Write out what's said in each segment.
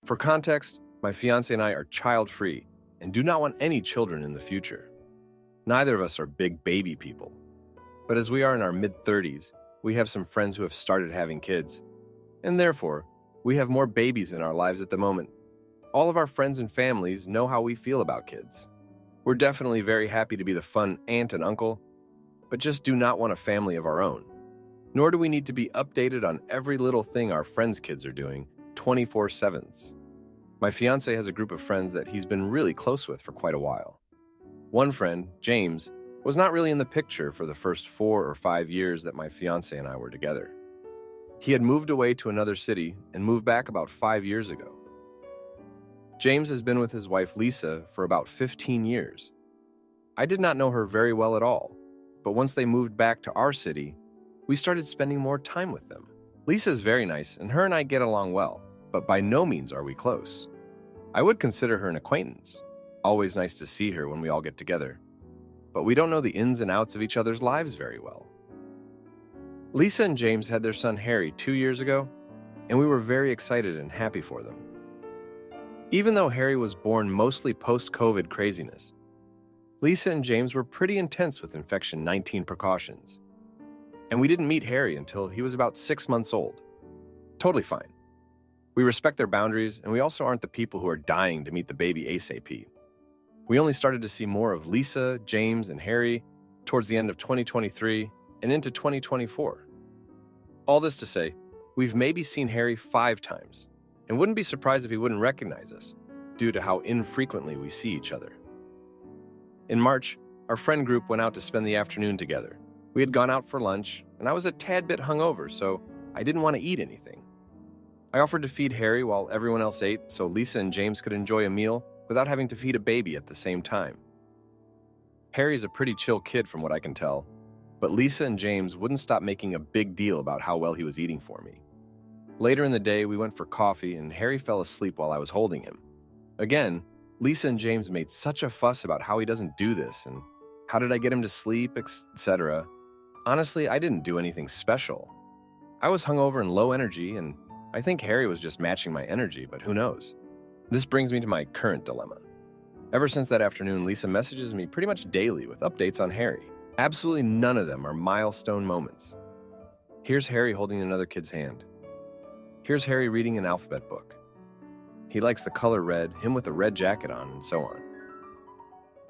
For context, my fiance and I are child-free and do not want any children in the future. Neither of us are big baby people. But as we are in our mid-30s, we have some friends who have started having kids, and therefore, we have more babies in our lives at the moment. All of our friends and families know how we feel about kids. We're definitely very happy to be the fun aunt and uncle, but just do not want a family of our own. Nor do we need to be updated on every little thing our friends' kids are doing 24/7. My fiance has a group of friends that he's been really close with for quite a while. One friend, James, was not really in the picture for the first 4 or 5 years that my fiance and I were together. He had moved away to another city and moved back about 5 years ago. James has been with his wife Lisa for about 15 years. I did not know her very well at all, but once they moved back to our city, we started spending more time with them. Lisa's very nice, and her and I get along well, but by no means are we close. I would consider her an acquaintance. Always nice to see her when we all get together. But we don't know the ins and outs of each other's lives very well. Lisa and James had their son Harry 2 years ago, and we were very excited and happy for them. Even though Harry was born mostly post-COVID craziness, Lisa and James were pretty intense with infection 19 precautions. And we didn't meet Harry until he was about 6 months old. Totally fine. We respect their boundaries, and we also aren't the people who are dying to meet the baby ASAP. We only started to see more of Lisa, James, and Harry towards the end of 2023 and into 2024. All this to say, we've maybe seen Harry 5 times, and wouldn't be surprised if he wouldn't recognize us, due to how infrequently we see each other. In March, our friend group went out to spend the afternoon together. We had gone out for lunch, and I was a tad bit hungover, so I didn't want to eat anything. I offered to feed Harry while everyone else ate, so Lisa and James could enjoy a meal without having to feed a baby at the same time. Harry's a pretty chill kid from what I can tell, but Lisa and James wouldn't stop making a big deal about how well he was eating for me. Later in the day, we went for coffee, and Harry fell asleep while I was holding him. Again, Lisa and James made such a fuss about how he doesn't do this, and how did I get him to sleep, etc. Honestly, I didn't do anything special. I was hungover and low energy, and I think Harry was just matching my energy, but who knows? This brings me to my current dilemma. Ever since that afternoon, Lisa messages me pretty much daily with updates on Harry. Absolutely none of them are milestone moments. Here's Harry holding another kid's hand. Here's Harry reading an alphabet book. He likes the color red, him with a red jacket on, and so on.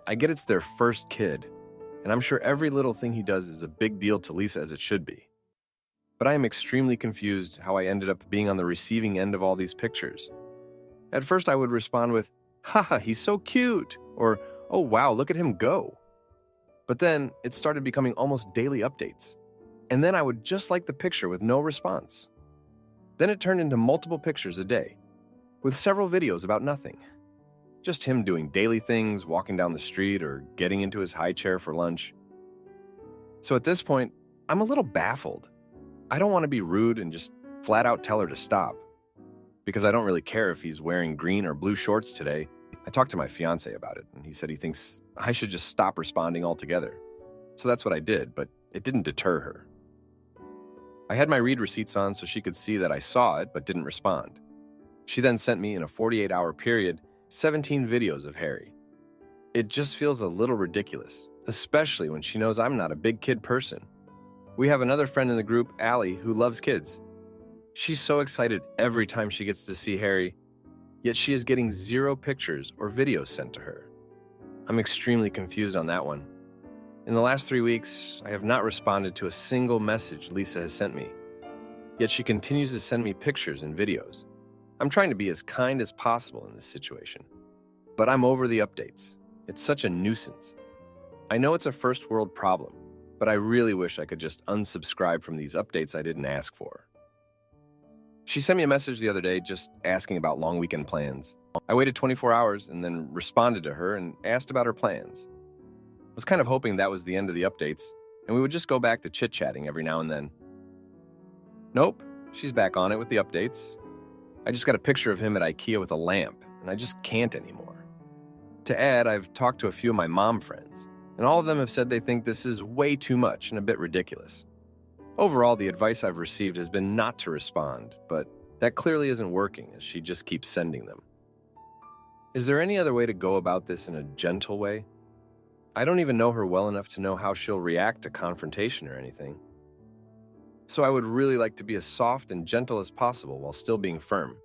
I get it's their first kid, and I'm sure every little thing he does is a big deal to Lisa as it should be. But I am extremely confused how I ended up being on the receiving end of all these pictures. At first I would respond with, "Haha, he's so cute," or, "Oh wow, look at him go." But then it started becoming almost daily updates. And then I would just like the picture with no response. Then it turned into multiple pictures a day, with several videos about nothing. Just him doing daily things, walking down the street, or getting into his high chair for lunch. So at this point, I'm a little baffled. I don't want to be rude and just flat out tell her to stop, because I don't really care if he's wearing green or blue shorts today. I talked to my fiance about it, and he said he thinks I should just stop responding altogether. So that's what I did, but it didn't deter her. I had my read receipts on so she could see that I saw it but didn't respond. She then sent me, in a 48-hour period, 17 videos of Harry. It just feels a little ridiculous, especially when she knows I'm not a big kid person. We have another friend in the group, Allie, who loves kids. She's so excited every time she gets to see Harry, yet she is getting 0 pictures or videos sent to her. I'm extremely confused on that one. In the last 3 weeks, I have not responded to a single message Lisa has sent me, yet she continues to send me pictures and videos. I'm trying to be as kind as possible in this situation, but I'm over the updates. It's such a nuisance. I know it's a first world problem, but I really wish I could just unsubscribe from these updates I didn't ask for. She sent me a message the other day just asking about long weekend plans. I waited 24 hours and then responded to her and asked about her plans. I was kind of hoping that was the end of the updates, and we would just go back to chit-chatting every now and then. Nope, she's back on it with the updates. I just got a picture of him at IKEA with a lamp, and I just can't anymore. To add, I've talked to a few of my mom friends, and all of them have said they think this is way too much and a bit ridiculous. Overall, the advice I've received has been not to respond, but That clearly isn't working, as she just keeps sending them. Is there any other way to go about this in a gentle way? I don't even know her well enough to know how she'll react to confrontation or anything. So I would really like to be as soft and gentle as possible while still being firm.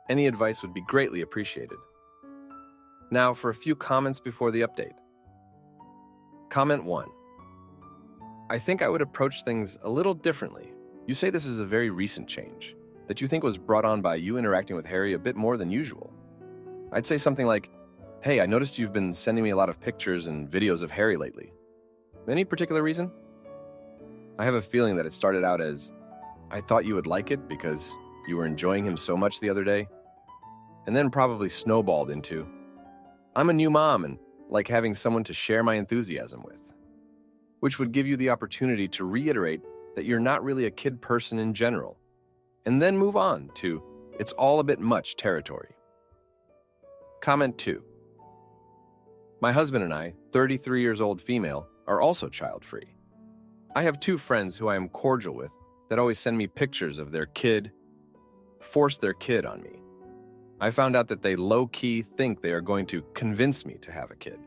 Any advice would be greatly appreciated. Now for a few comments before the update. Comment 1. I think I would approach things a little differently. You say this is a very recent change, that you think was brought on by you interacting with Harry a bit more than usual. I'd say something like, "Hey, I noticed you've been sending me a lot of pictures and videos of Harry lately. Any particular reason?" I have a feeling that it started out as, "I thought you would like it because you were enjoying him so much the other day," and then probably snowballed into, "I'm a new mom and like having someone to share my enthusiasm with," which would give you the opportunity to reiterate that you're not really a kid person in general, and then move on to "it's all a bit much" territory. Comment 2. My husband and I, 33 years old female, are also child-free. I have 2 friends who I am cordial with that always send me pictures of their kid, force their kid on me. I found out that they low-key think they are going to convince me to have a kid,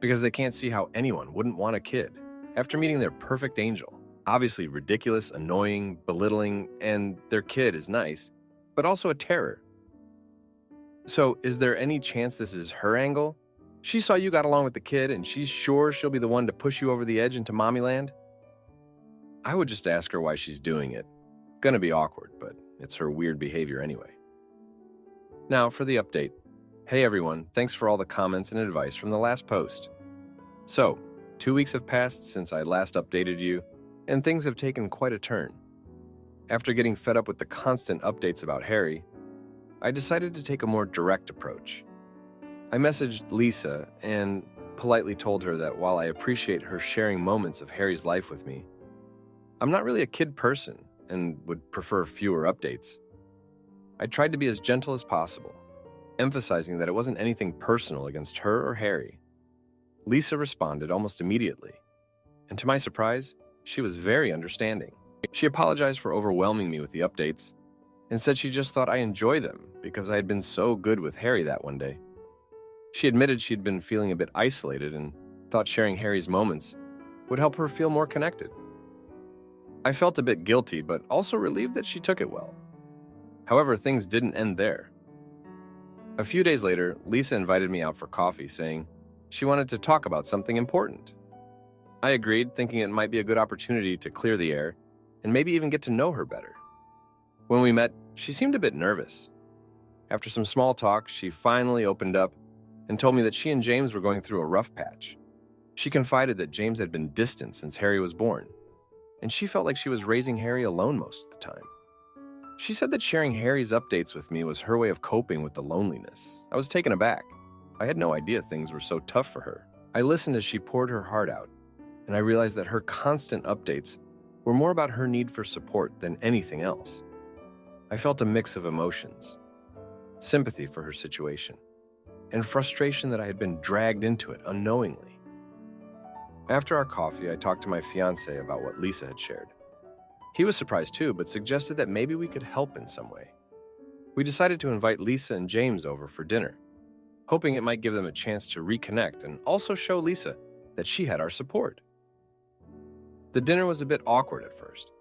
because they can't see how anyone wouldn't want a kid after meeting their perfect angel. Obviously ridiculous, annoying, belittling, and their kid is nice, but also a terror. So is there any chance this is her angle? She saw you got along with the kid and she's sure she'll be the one to push you over the edge into mommy land? I would just ask her why she's doing it. Gonna be awkward, but it's her weird behavior anyway. Now for the update. Hey everyone, thanks for all the comments and advice from the last post. So, 2 weeks have passed since I last updated you, and things have taken quite a turn. After getting fed up with the constant updates about Harry, I decided to take a more direct approach. I messaged Lisa and politely told her that while I appreciate her sharing moments of Harry's life with me, I'm not really a kid person and would prefer fewer updates. I tried to be as gentle as possible, emphasizing that it wasn't anything personal against her or Harry. Lisa responded almost immediately, and to my surprise, she was very understanding. She apologized for overwhelming me with the updates and said she just thought I enjoy them because I had been so good with Harry that one day. She admitted she'd been feeling a bit isolated and thought sharing Harry's moments would help her feel more connected. I felt a bit guilty, but also relieved that she took it well. However, things didn't end there. A few days later, Lisa invited me out for coffee, saying she wanted to talk about something important. I agreed, thinking it might be a good opportunity to clear the air and maybe even get to know her better. When we met, she seemed a bit nervous. After some small talk, she finally opened up and told me that she and James were going through a rough patch. She confided that James had been distant since Harry was born, and she felt like she was raising Harry alone most of the time. She said that sharing Harry's updates with me was her way of coping with the loneliness. I was taken aback. I had no idea things were so tough for her. I listened as she poured her heart out, and I realized that her constant updates were more about her need for support than anything else. I felt a mix of emotions, sympathy for her situation, and frustration that I had been dragged into it unknowingly. After our coffee, I talked to my fiancé about what Lisa had shared. He was surprised too, but suggested that maybe we could help in some way. We decided to invite Lisa and James over for dinner, hoping it might give them a chance to reconnect and also show Lisa that she had our support. The dinner was a bit awkward at first,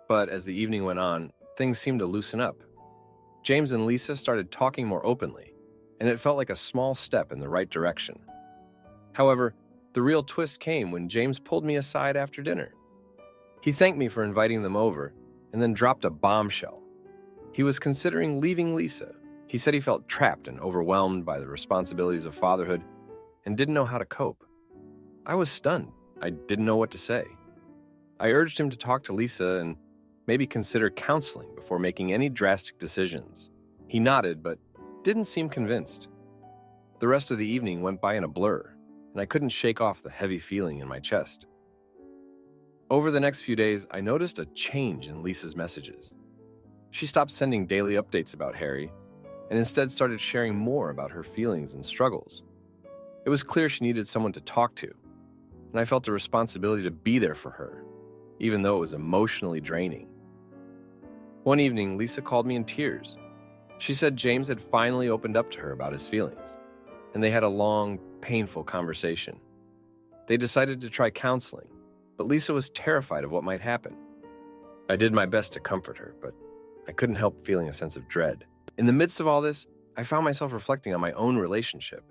but as the evening went on, things seemed to loosen up. James and Lisa started talking more openly, and it felt like a small step in the right direction. However, the real twist came when James pulled me aside after dinner. He thanked me for inviting them over and then dropped a bombshell. He was considering leaving Lisa. He said he felt trapped and overwhelmed by the responsibilities of fatherhood and didn't know how to cope. I was stunned. I didn't know what to say. I urged him to talk to Lisa and maybe consider counseling before making any drastic decisions. He nodded, but didn't seem convinced. The rest of the evening went by in a blur, and I couldn't shake off the heavy feeling in my chest. Over the next few days, I noticed a change in Lisa's messages. She stopped sending daily updates about Harry and instead started sharing more about her feelings and struggles. It was clear she needed someone to talk to, and I felt a responsibility to be there for her, even though it was emotionally draining. One evening, Lisa called me in tears. She said James had finally opened up to her about his feelings, and they had a long, painful conversation. They decided to try counseling, but Lisa was terrified of what might happen. I did my best to comfort her, but I couldn't help feeling a sense of dread. In the midst of all this, I found myself reflecting on my own relationship.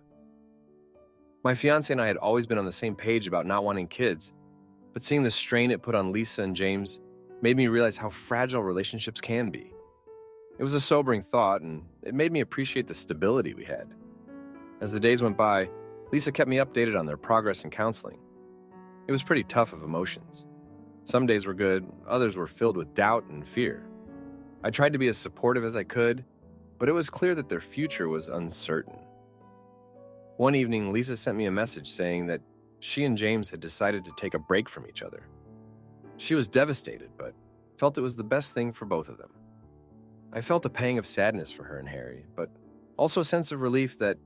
My fiancé and I had always been on the same page about not wanting kids, but seeing the strain it put on Lisa and James made me realize how fragile relationships can be. It was a sobering thought, and it made me appreciate the stability we had. As the days went by, Lisa kept me updated on their progress in counseling. It was pretty tough of emotions. Some days were good, others were filled with doubt and fear. I tried to be as supportive as I could, but it was clear that their future was uncertain. One evening, Lisa sent me a message saying that she and James had decided to take a break from each other. She was devastated, but felt it was the best thing for both of them. I felt a pang of sadness for her and Harry, but also a sense of relief that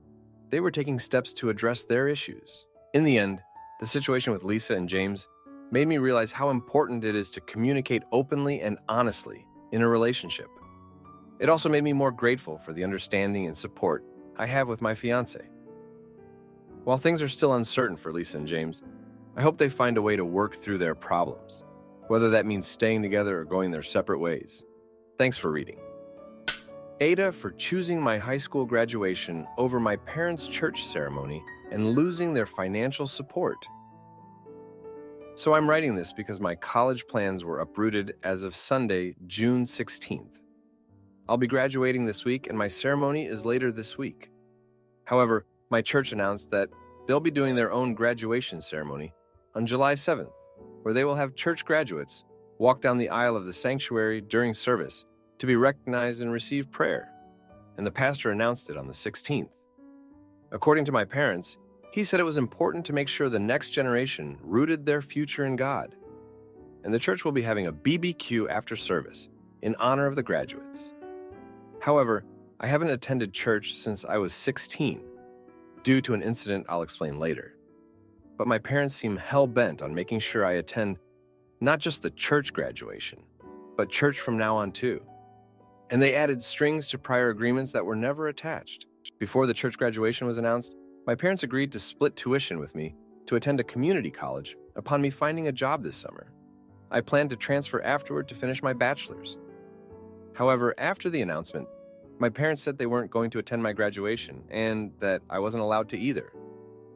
they were taking steps to address their issues. In the end, the situation with Lisa and James made me realize how important it is to communicate openly and honestly in a relationship. It also made me more grateful for the understanding and support I have with my fiancé. While things are still uncertain for Lisa and James, I hope they find a way to work through their problems, whether that means staying together or going their separate ways. Thanks for reading. Aita for choosing my high school graduation over my parents' church ceremony and losing their financial support. So I'm writing this because my college plans were uprooted as of Sunday, June 16th. I'll be graduating this week and my ceremony is later this week. However, my church announced that they'll be doing their own graduation ceremony on July 7th, where they will have church graduates walk down the aisle of the sanctuary during service to be recognized and receive prayer, and the pastor announced it on the 16th. According to my parents, he said it was important to make sure the next generation rooted their future in God, and the church will be having a BBQ after service in honor of the graduates. However, I haven't attended church since I was 16, due to an incident I'll explain later. But my parents seem hell-bent on making sure I attend not just the church graduation, but church from now on too. And they added strings to prior agreements that were never attached. Before the church graduation was announced, my parents agreed to split tuition with me to attend a community college upon me finding a job this summer. I planned to transfer afterward to finish my bachelor's. However, after the announcement, my parents said they weren't going to attend my graduation and that I wasn't allowed to either.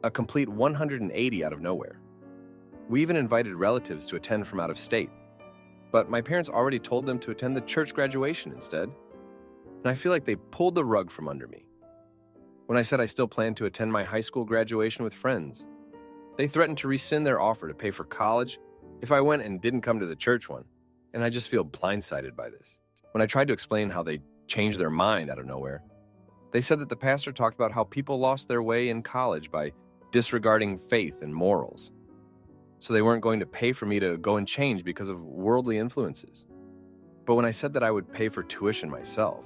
A complete 180 out of nowhere. We even invited relatives to attend from out of state. But my parents already told them to attend the church graduation instead. And I feel like they pulled the rug from under me. When I said I still planned to attend my high school graduation with friends, they threatened to rescind their offer to pay for college if I went and didn't come to the church one. And I just feel blindsided by this. When I tried to explain how they changed their mind out of nowhere, they said that the pastor talked about how people lost their way in college by disregarding faith and morals. So they weren't going to pay for me to go and change because of worldly influences. But when I said that I would pay for tuition myself,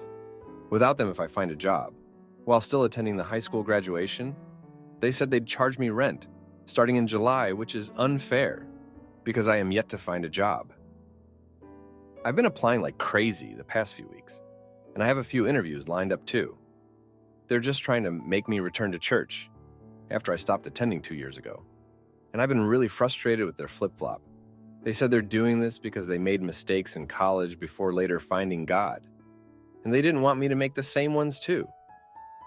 without them if I find a job, while still attending the high school graduation, they said they'd charge me rent starting in July, which is unfair because I am yet to find a job. I've been applying like crazy the past few weeks, and I have a few interviews lined up too. They're just trying to make me return to church after I stopped attending 2 years ago. And I've been really frustrated with their flip-flop. They said they're doing this because they made mistakes in college before later finding God. And they didn't want me to make the same ones too.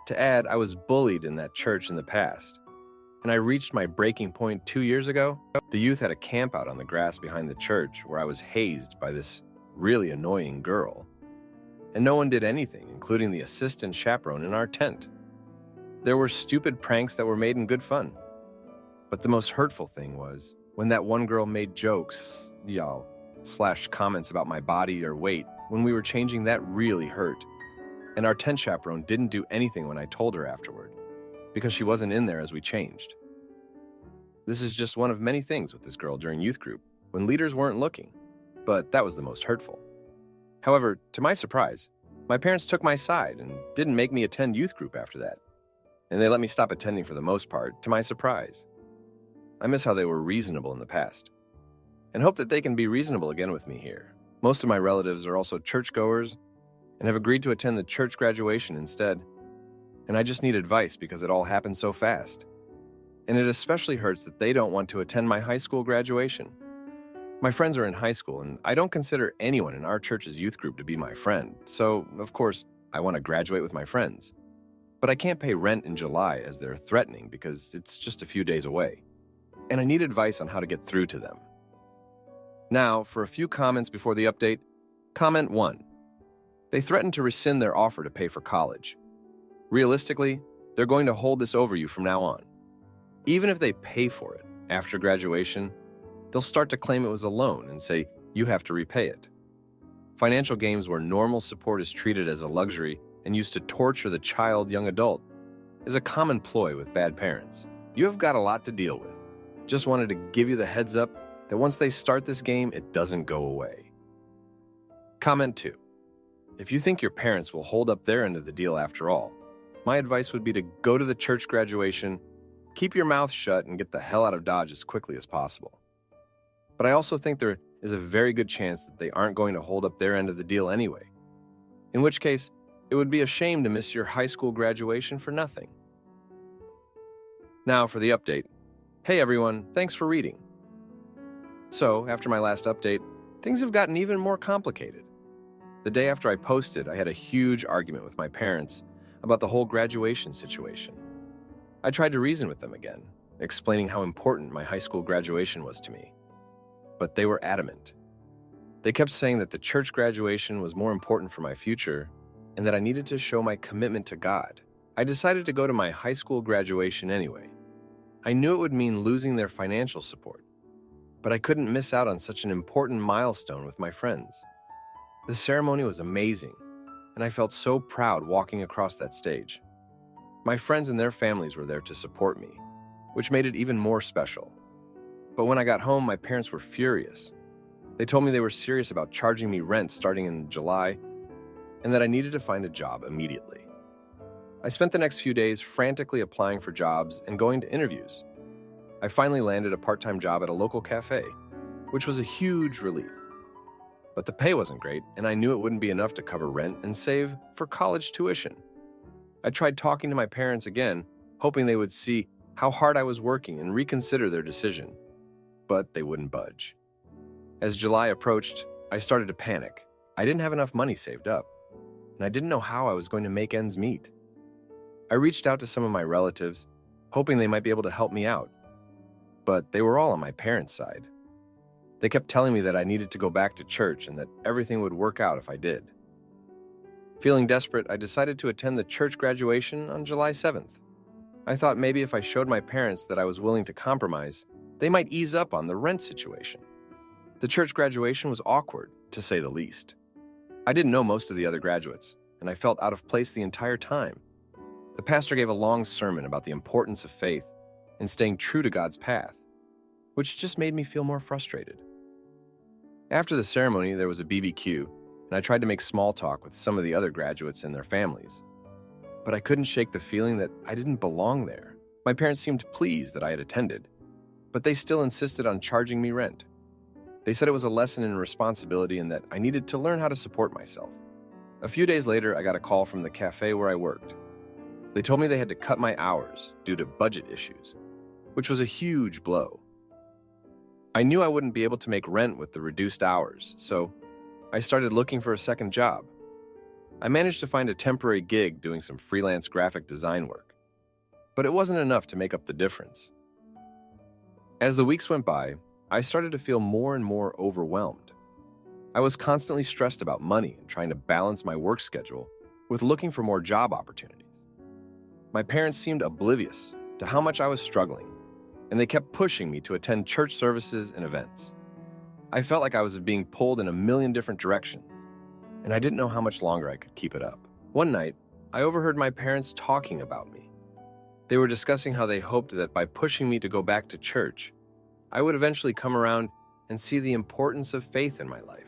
To add, I was bullied in that church in the past. And I reached my breaking point 2 years ago. The youth had a camp out on the grass behind the church where I was hazed by this really annoying girl. And no one did anything, including the assistant chaperone in our tent. There were stupid pranks that were made in good fun. But the most hurtful thing was when that one girl made jokes, / comments about my body or weight when we were changing. That really hurt. And our tent chaperone didn't do anything when I told her afterward, because she wasn't in there as we changed. This is just one of many things with this girl during youth group, when leaders weren't looking, but that was the most hurtful. However, to my surprise, my parents took my side and didn't make me attend youth group after that. And they let me stop attending for the most part, to my surprise. I miss how they were reasonable in the past, and hope that they can be reasonable again with me here. Most of my relatives are also churchgoers and have agreed to attend the church graduation instead. And I just need advice because it all happened so fast. And it especially hurts that they don't want to attend my high school graduation. My friends are in high school, and I don't consider anyone in our church's youth group to be my friend, so, of course, I want to graduate with my friends. But I can't pay rent in July as they're threatening because it's just a few days away. And I need advice on how to get through to them. Now, for a few comments before the update. Comment 1. They threatened to rescind their offer to pay for college. Realistically, they're going to hold this over you from now on. Even if they pay for it after graduation, they'll start to claim it was a loan and say you have to repay it. Financial games where normal support is treated as a luxury and used to torture the child, young adult, is a common ploy with bad parents. You have got a lot to deal with. Just wanted to give you the heads up that once they start this game, it doesn't go away. Comment 2. If you think your parents will hold up their end of the deal after all, my advice would be to go to the church graduation, keep your mouth shut, and get the hell out of Dodge as quickly as possible. But I also think there is a very good chance that they aren't going to hold up their end of the deal anyway. In which case, it would be a shame to miss your high school graduation for nothing. Now for the update. Hey everyone, thanks for reading. So, after my last update, things have gotten even more complicated. The day after I posted, I had a huge argument with my parents about the whole graduation situation. I tried to reason with them again, explaining how important my high school graduation was to me. But they were adamant. They kept saying that the church graduation was more important for my future and that I needed to show my commitment to God. I decided to go to my high school graduation anyway. I knew it would mean losing their financial support, but I couldn't miss out on such an important milestone with my friends. The ceremony was amazing, and I felt so proud walking across that stage. My friends and their families were there to support me, which made it even more special. But when I got home, my parents were furious. They told me they were serious about charging me rent starting in July, and that I needed to find a job immediately. I spent the next few days frantically applying for jobs and going to interviews. I finally landed a part-time job at a local cafe, which was a huge relief. But the pay wasn't great, and I knew it wouldn't be enough to cover rent and save for college tuition. I tried talking to my parents again, hoping they would see how hard I was working and reconsider their decision, but they wouldn't budge. As July approached, I started to panic. I didn't have enough money saved up, and I didn't know how I was going to make ends meet. I reached out to some of my relatives, hoping they might be able to help me out, but they were all on my parents' side. They kept telling me that I needed to go back to church and that everything would work out if I did. Feeling desperate, I decided to attend the church graduation on July 7th. I thought maybe if I showed my parents that I was willing to compromise, they might ease up on the rent situation. The church graduation was awkward, to say the least. I didn't know most of the other graduates, and I felt out of place the entire time. The pastor gave a long sermon about the importance of faith and staying true to God's path, which just made me feel more frustrated. After the ceremony, there was a BBQ, and I tried to make small talk with some of the other graduates and their families. But I couldn't shake the feeling that I didn't belong there. My parents seemed pleased that I had attended, but they still insisted on charging me rent. They said it was a lesson in responsibility and that I needed to learn how to support myself. A few days later, I got a call from the cafe where I worked. They told me they had to cut my hours due to budget issues, which was a huge blow. I knew I wouldn't be able to make rent with the reduced hours, so I started looking for a second job. I managed to find a temporary gig doing some freelance graphic design work, but it wasn't enough to make up the difference. As the weeks went by, I started to feel more and more overwhelmed. I was constantly stressed about money and trying to balance my work schedule with looking for more job opportunities. My parents seemed oblivious to how much I was struggling, and they kept pushing me to attend church services and events. I felt like I was being pulled in a million different directions, and I didn't know how much longer I could keep it up. One night, I overheard my parents talking about me. They were discussing how they hoped that by pushing me to go back to church, I would eventually come around and see the importance of faith in my life.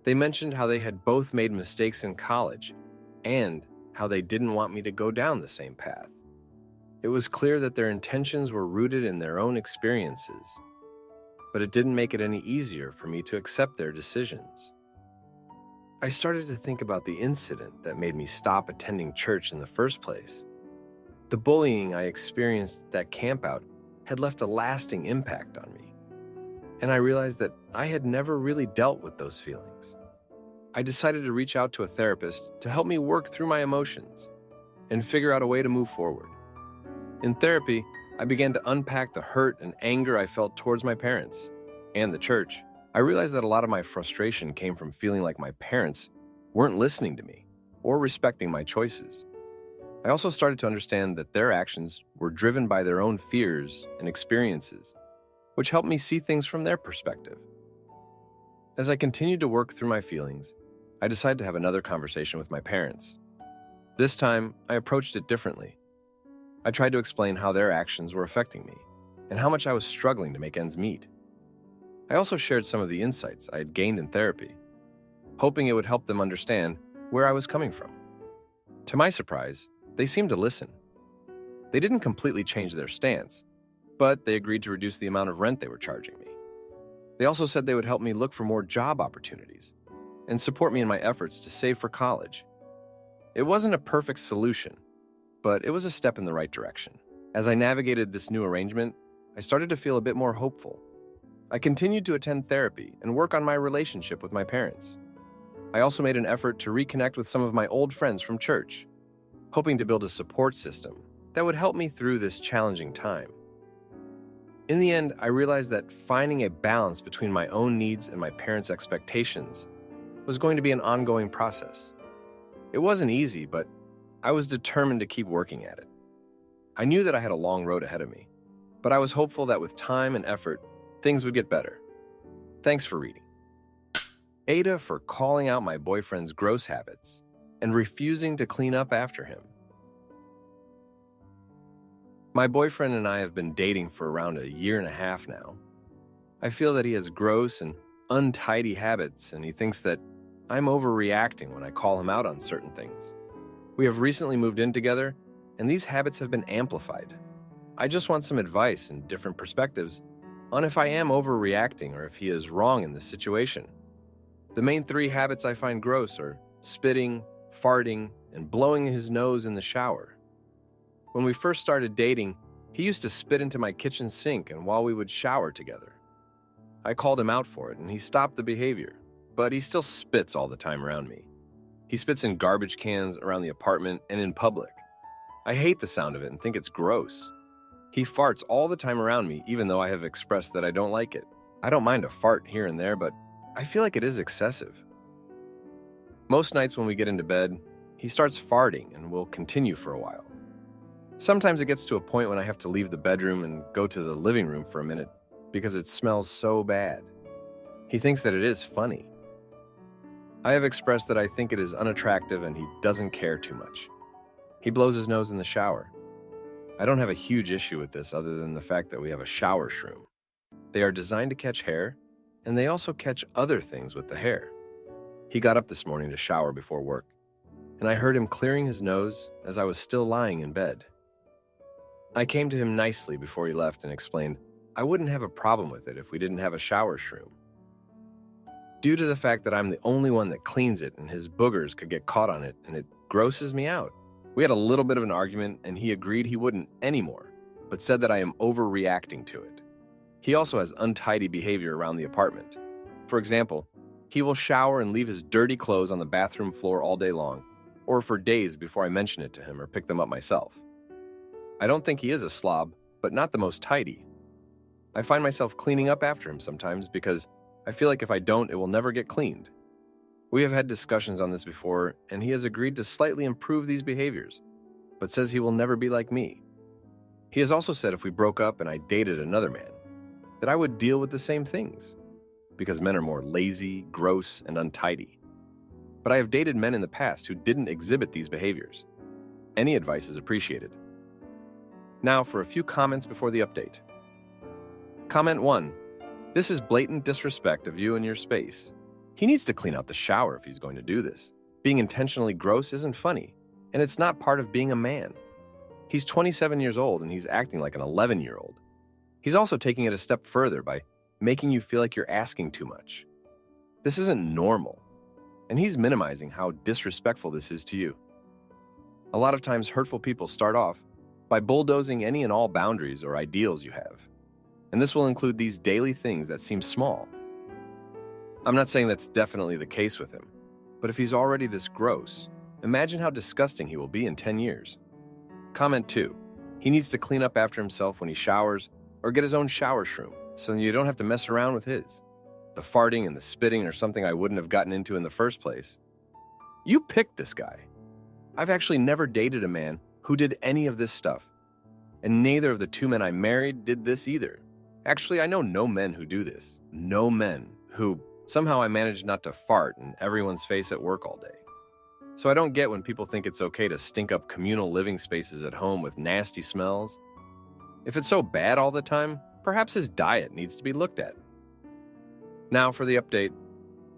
They mentioned how they had both made mistakes in college and how they didn't want me to go down the same path. It was clear that their intentions were rooted in their own experiences. but it didn't make it any easier for me to accept their decisions. I started to think about the incident that made me stop attending church in the first place. The bullying I experienced at that campout had left a lasting impact on me, and I realized that I had never really dealt with those feelings. I decided to reach out to a therapist to help me work through my emotions and figure out a way to move forward. In therapy, I began to unpack the hurt and anger I felt towards my parents and the church. I realized that a lot of my frustration came from feeling like my parents weren't listening to me or respecting my choices. I also started to understand that their actions were driven by their own fears and experiences, which helped me see things from their perspective. As I continued to work through my feelings, I decided to have another conversation with my parents. This time, I approached it differently. I tried to explain how their actions were affecting me and how much I was struggling to make ends meet. I also shared some of the insights I had gained in therapy, hoping it would help them understand where I was coming from. To my surprise, they seemed to listen. They didn't completely change their stance, but they agreed to reduce the amount of rent they were charging me. They also said they would help me look for more job opportunities and support me in my efforts to save for college. It wasn't a perfect solution, but it was a step in the right direction. As I navigated this new arrangement, I started to feel a bit more hopeful. I continued to attend therapy and work on my relationship with my parents. I also made an effort to reconnect with some of my old friends from church, hoping to build a support system that would help me through this challenging time. In the end, I realized that finding a balance between my own needs and my parents' expectations was going to be an ongoing process. It wasn't easy, but I was determined to keep working at it. I knew that I had a long road ahead of me, but I was hopeful that with time and effort, things would get better. Thanks for reading. Aita for calling out my boyfriend's gross habits and refusing to clean up after him. My boyfriend and I have been dating for around a year and a half now. I feel that he has gross and untidy habits, and he thinks that I'm overreacting when I call him out on certain things. We have recently moved in together, and these habits have been amplified. I just want some advice and different perspectives on if I am overreacting or if he is wrong in this situation. The main three habits I find gross are spitting, farting, and blowing his nose in the shower. When we first started dating, he used to spit into my kitchen sink and while we would shower together. I called him out for it and he stopped the behavior, but he still spits all the time around me. He spits in garbage cans around the apartment and in public. I hate the sound of it and think it's gross. He farts all the time around me, even though I have expressed that I don't like it. I don't mind a fart here and there, but I feel like it is excessive. Most nights when we get into bed, he starts farting and will continue for a while. Sometimes it gets to a point when I have to leave the bedroom and go to the living room for a minute because it smells so bad. He thinks that it is funny. I have expressed that I think it is unattractive and he doesn't care too much. He blows his nose in the shower. I don't have a huge issue with this other than the fact that we have a shower shroom. They are designed to catch hair, and they also catch other things with the hair. He got up this morning to shower before work, and I heard him clearing his nose as I was still lying in bed. I came to him nicely before he left and explained I wouldn't have a problem with it if we didn't have a shower shroom. Due to the fact that I'm the only one that cleans it and his boogers could get caught on it and it grosses me out. We had a little bit of an argument and he agreed he wouldn't anymore, but said that I am overreacting to it. He also has untidy behavior around the apartment. For example, he will shower and leave his dirty clothes on the bathroom floor all day long, or for days before I mention it to him or pick them up myself. I don't think he is a slob, but not the most tidy. I find myself cleaning up after him sometimes because I feel like if I don't, it will never get cleaned. We have had discussions on this before, and he has agreed to slightly improve these behaviors, but says he will never be like me. He has also said if we broke up and I dated another man, that I would deal with the same things, because men are more lazy, gross, and untidy. But I have dated men in the past who didn't exhibit these behaviors. Any advice is appreciated. Now for a few comments before the update. Comment 1. This is blatant disrespect of you and your space. He needs to clean out the shower if he's going to do this. Being intentionally gross isn't funny, and it's not part of being a man. He's 27 years old and he's acting like an 11-year-old. He's also taking it a step further by making you feel like you're asking too much. This isn't normal, and he's minimizing how disrespectful this is to you. A lot of times, hurtful people start off by bulldozing any and all boundaries or ideals you have, and this will include these daily things that seem small. I'm not saying that's definitely the case with him, but if he's already this gross, imagine how disgusting he will be in 10 years. Comment 2. He needs to clean up after himself when he showers or get his own shower shroom so you don't have to mess around with his. The farting and the spitting are something I wouldn't have gotten into in the first place. You picked this guy. I've actually never dated a man who did any of this stuff, and neither of the 2 men I married did this either. Actually, I know no men who do this. No men who somehow I managed not to fart in everyone's face at work all day. So I don't get when people think it's okay to stink up communal living spaces at home with nasty smells. If it's so bad all the time, perhaps his diet needs to be looked at. Now for the update.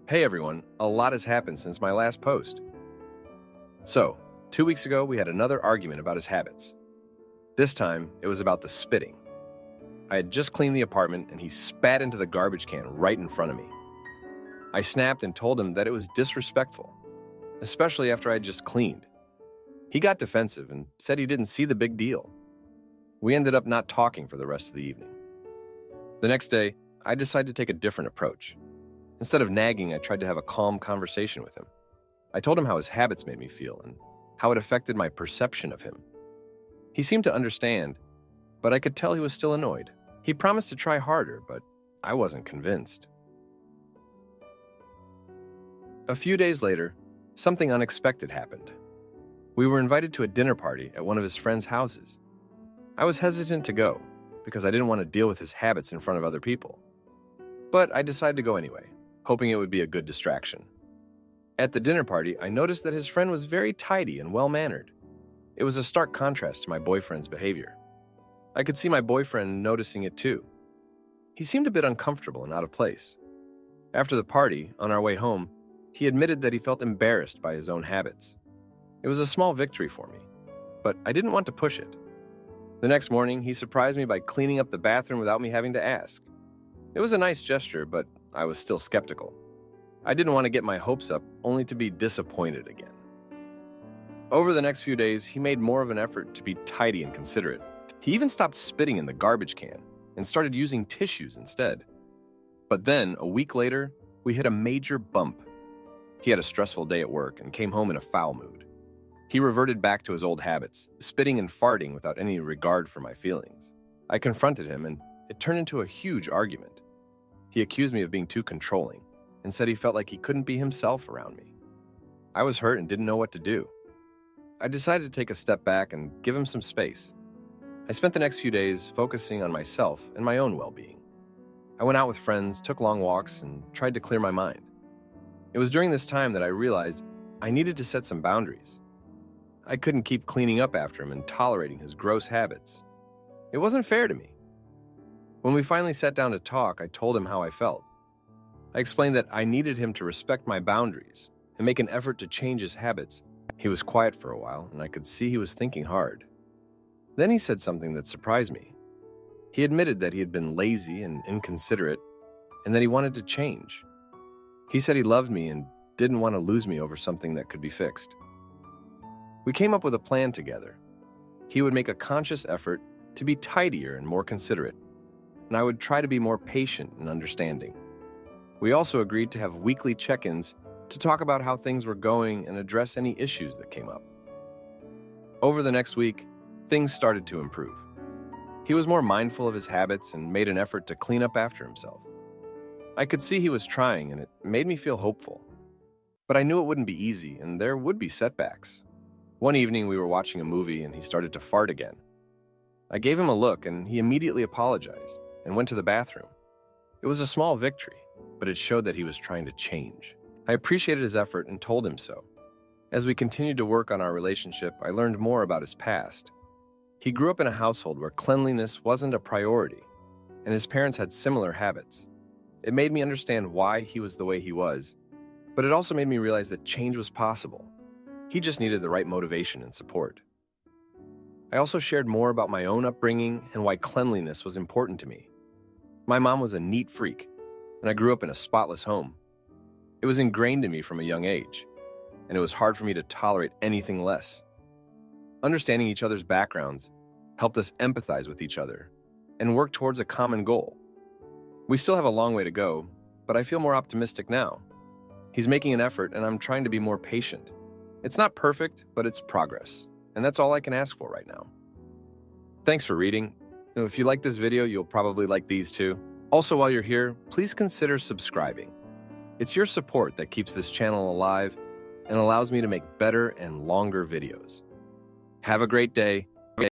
Hey everyone, a lot has happened since my last post. So, 2 weeks ago we had another argument about his habits. This time, it was about the spitting. I had just cleaned the apartment and he spat into the garbage can right in front of me. I snapped and told him that it was disrespectful, especially after I had just cleaned. He got defensive and said he didn't see the big deal. We ended up not talking for the rest of the evening. The next day, I decided to take a different approach. Instead of nagging, I tried to have a calm conversation with him. I told him how his habits made me feel and how it affected my perception of him. He seemed to understand, but I could tell he was still annoyed. He promised to try harder, but I wasn't convinced. A few days later, something unexpected happened. We were invited to a dinner party at one of his friends' houses. I was hesitant to go because I didn't want to deal with his habits in front of other people. But I decided to go anyway, hoping it would be a good distraction. At the dinner party, I noticed that his friend was very tidy and well-mannered. It was a stark contrast to my boyfriend's behavior. I could see my boyfriend noticing it too. He seemed a bit uncomfortable and out of place. After the party, on our way home, he admitted that he felt embarrassed by his own habits. It was a small victory for me, but I didn't want to push it. The next morning, he surprised me by cleaning up the bathroom without me having to ask. It was a nice gesture, but I was still skeptical. I didn't want to get my hopes up, only to be disappointed again. Over the next few days, he made more of an effort to be tidy and considerate. He even stopped spitting in the garbage can and started using tissues instead. But then, a week later, we hit a major bump. He had a stressful day at work and came home in a foul mood. He reverted back to his old habits, spitting and farting without any regard for my feelings. I confronted him, and it turned into a huge argument. He accused me of being too controlling and said he felt like he couldn't be himself around me. I was hurt and didn't know what to do. I decided to take a step back and give him some space. I spent the next few days focusing on myself and my own well-being. I went out with friends, took long walks, and tried to clear my mind. It was during this time that I realized I needed to set some boundaries. I couldn't keep cleaning up after him and tolerating his gross habits. It wasn't fair to me. When we finally sat down to talk, I told him how I felt. I explained that I needed him to respect my boundaries and make an effort to change his habits. He was quiet for a while, and I could see he was thinking hard. Then he said something that surprised me. He admitted that he had been lazy and inconsiderate, and that he wanted to change. He said he loved me and didn't want to lose me over something that could be fixed. We came up with a plan together. He would make a conscious effort to be tidier and more considerate, and I would try to be more patient and understanding. We also agreed to have weekly check-ins to talk about how things were going and address any issues that came up. Over the next week, things started to improve. He was more mindful of his habits and made an effort to clean up after himself. I could see he was trying, and it made me feel hopeful. But I knew it wouldn't be easy, and there would be setbacks. One evening, we were watching a movie, and he started to fart again. I gave him a look, and he immediately apologized and went to the bathroom. It was a small victory, but it showed that he was trying to change. I appreciated his effort and told him so. As we continued to work on our relationship, I learned more about his past. He grew up in a household where cleanliness wasn't a priority, and his parents had similar habits. It made me understand why he was the way he was, but it also made me realize that change was possible. He just needed the right motivation and support. I also shared more about my own upbringing and why cleanliness was important to me. My mom was a neat freak, and I grew up in a spotless home. It was ingrained in me from a young age, and it was hard for me to tolerate anything less. Understanding each other's backgrounds helped us empathize with each other and work towards a common goal. We still have a long way to go, but I feel more optimistic now. He's making an effort, and I'm trying to be more patient. It's not perfect, but it's progress, and that's all I can ask for right now. Thanks for reading. If you like this video, you'll probably like these too. Also, while you're here, please consider subscribing. It's your support that keeps this channel alive and allows me to make better and longer videos. Have a great day,